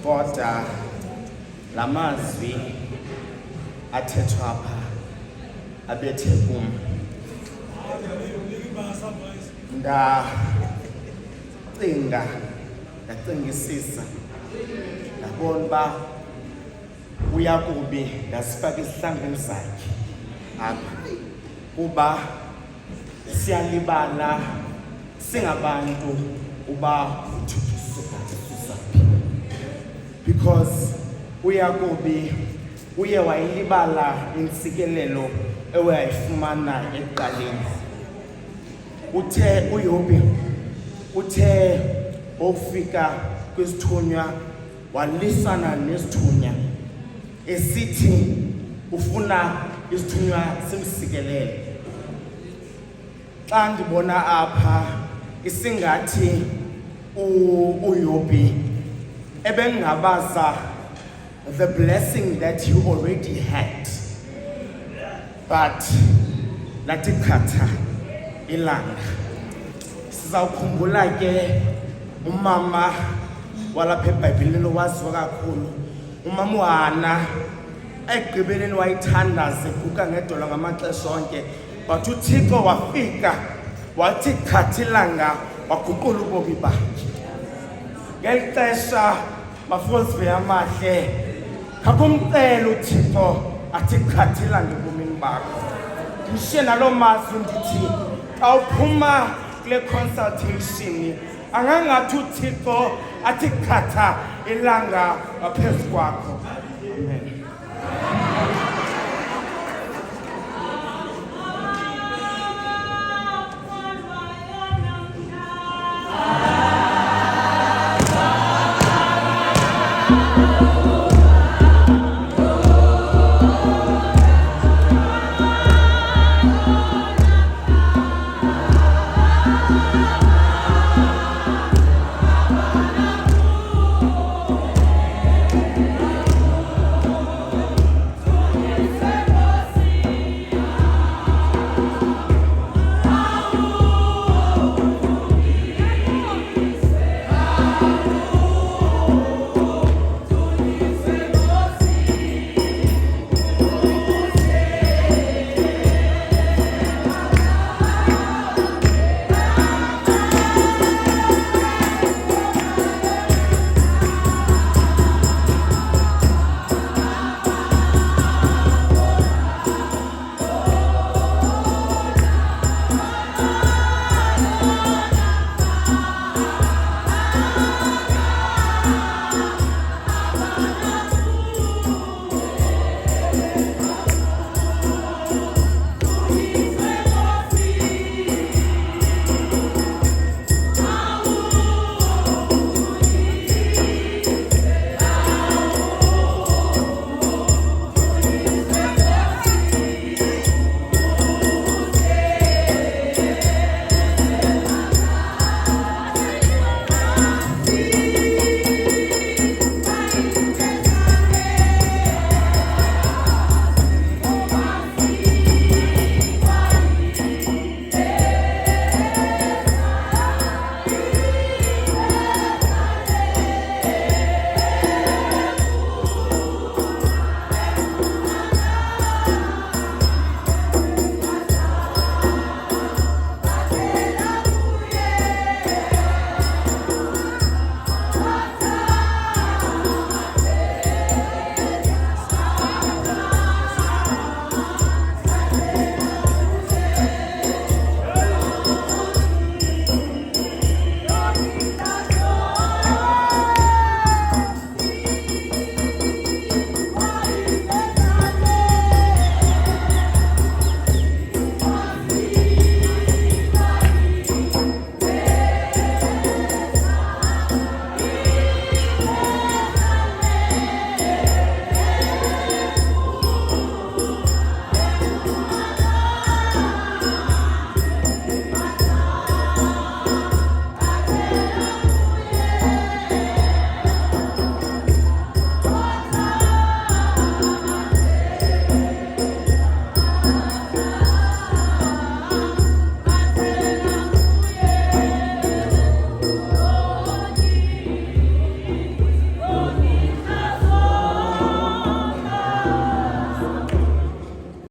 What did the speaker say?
kodwa lamazwi athethwa apha abethe kum ndacingisisa ndabona uba uyakubi ndasifaka esihlangwini zakhe apha kuba siyalibala singabantu uba uThixo usaphi, because uyakubi uye wayilibala intsikelelo ewayifumana ekuqaleni. Uthe uYobi uthe ofika kwisithunywa walisana nesithunywa esithi ufuna isithunywa simsikelele. Xa ndibona apha isingathi uYobi ebengabaza the blessing that he already had, but lathi khatha ilanga. Sizawukhumbula ke umama walapha eBhayibhileni owaziwa kakhulu, umama uHana, ekugqibeleni wayithandaza eguga ngedolo ngamaxesha onke, but uThixo wafika wathi khatha ilanga waguqula ubomi bakhe. Ngeli xesha mafuzwe amahle, khakumcela uThixo athi khatha ilanga ebomini bakho. Ndishiye naloo mazwi ndithi xa uphuma kule consultation angangathi uThixo athi khatha ilanga ngaphezu kwakho. Amen.